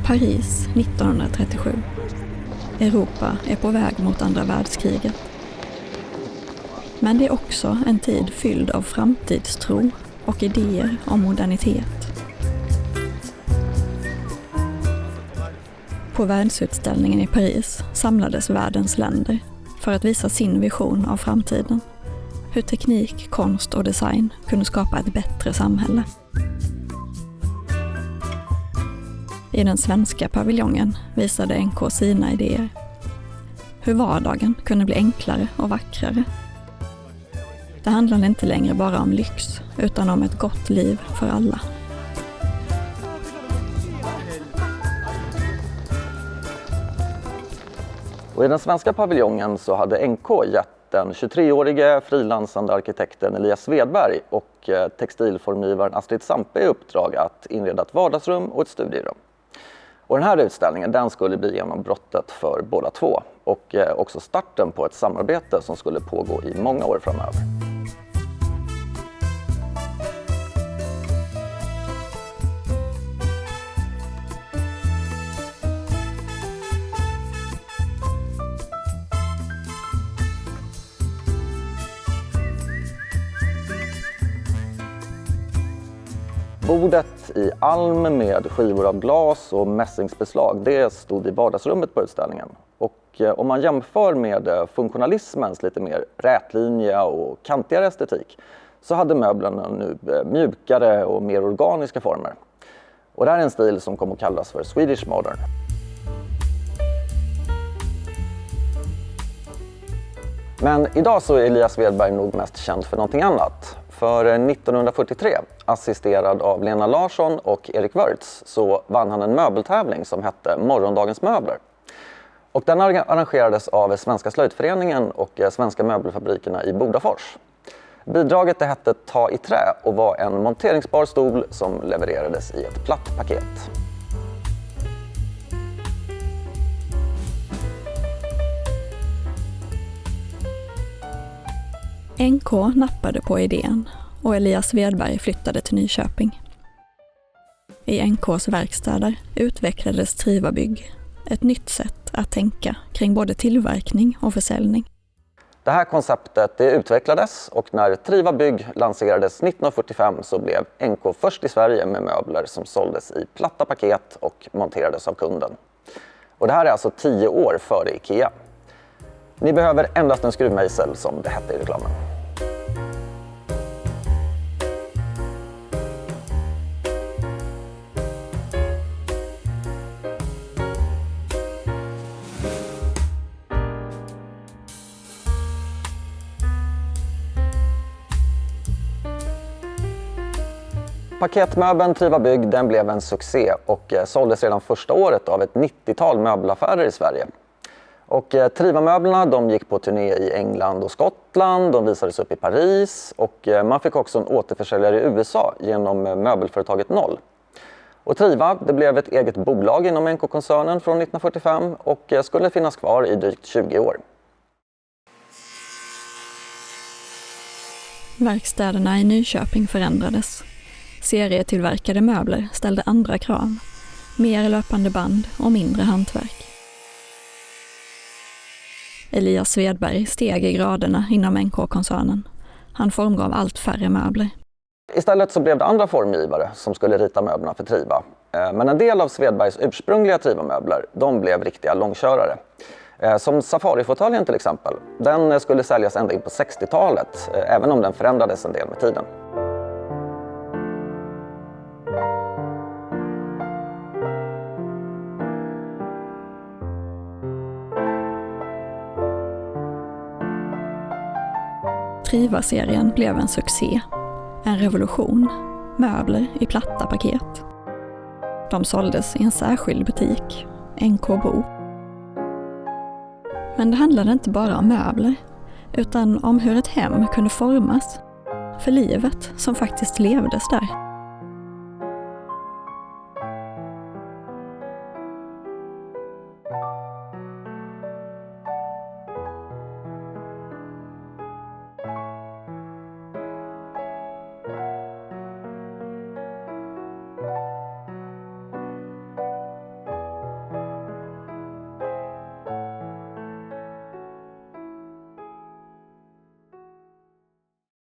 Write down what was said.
Paris 1937. Europa är på väg mot andra världskriget. Men det är också en tid fylld av framtidstro och idéer om modernitet. På världsutställningen i Paris samlades världens länder för att visa sin vision av framtiden. Hur teknik, konst och design kunde skapa ett bättre samhälle. I den svenska paviljongen visade NK sina idéer. Hur vardagen kunde bli enklare och vackrare. Det handlade inte längre bara om lyx, utan om ett gott liv för alla. Och i den svenska paviljongen så hade NK gett den 23-årige frilansande arkitekten Elias Svedberg och textilformgivaren Astrid Sampe i uppdrag att inreda ett vardagsrum och ett studierum. Och den här utställningen den skulle bli genombrottet för båda två och också starten på ett samarbete som skulle pågå i många år framöver. Bordet i alm med skivor av glas och mässingsbeslag, det stod i vardagsrummet på utställningen. Och om man jämför med funktionalismens lite mer rätlinjiga och kantigare estetik så hade möblerna nu mjukare och mer organiska former. Och det här är en stil som kommer att kallas för Swedish Modern. Men idag så är Elias Svedberg nog mest känd för någonting annat. För 1943, assisterad av Lena Larsson och Erik Wörtz, så vann han en möbeltävling som hette Morgondagens möbler. Och den arrangerades av Svenska slöjdföreningen och Svenska möbelfabrikerna i Bodafors. Bidraget det hette Ta i trä och var en monteringsbar stol som levererades i ett platt paket. NK nappade på idén och Elias Svedberg flyttade till Nyköping. I NKs verkstäder utvecklades Triva Bygg, ett nytt sätt att tänka kring både tillverkning och försäljning. Det här konceptet det utvecklades och när Triva Bygg lanserades 1945 så blev NK först i Sverige med möbler som såldes i platta paket och monterades av kunden. Och det här är alltså 10 år före IKEA. Ni behöver endast en skruvmejsel som det hette i reklamen. Paketmöbeln Triva Bygg den blev en succé och såldes redan första året av ett 90-tal möbelaffärer i Sverige. Och Triva-möblerna de gick på turné i England och Skottland, de visades upp i Paris och man fick också en återförsäljare i USA genom möbelföretaget Noll. Och Triva det blev ett eget bolag inom NK-koncernen från 1945 och skulle finnas kvar i drygt 20 år. Verkstäderna i Nyköping förändrades. Serietillverkade möbler ställde andra krav. Mer löpande band och mindre hantverk. Elias Svedberg steg i graderna inom NK-koncernen. Han formgav allt färre möbler. Istället så blev det andra formgivare som skulle rita möblerna för Triva. Men en del av Svedbergs ursprungliga Triva-möbler, de blev riktiga långkörare. Som Safari-fåtöljen till exempel. Den skulle säljas ända in på 60-talet, även om den förändrades en del med tiden. Triva-serien blev en succé. En revolution. Möbler i platta paket. De såldes i en särskild butik, NK Bo. Men det handlade inte bara om möbler, utan om hur ett hem kunde formas. För livet som faktiskt levdes där.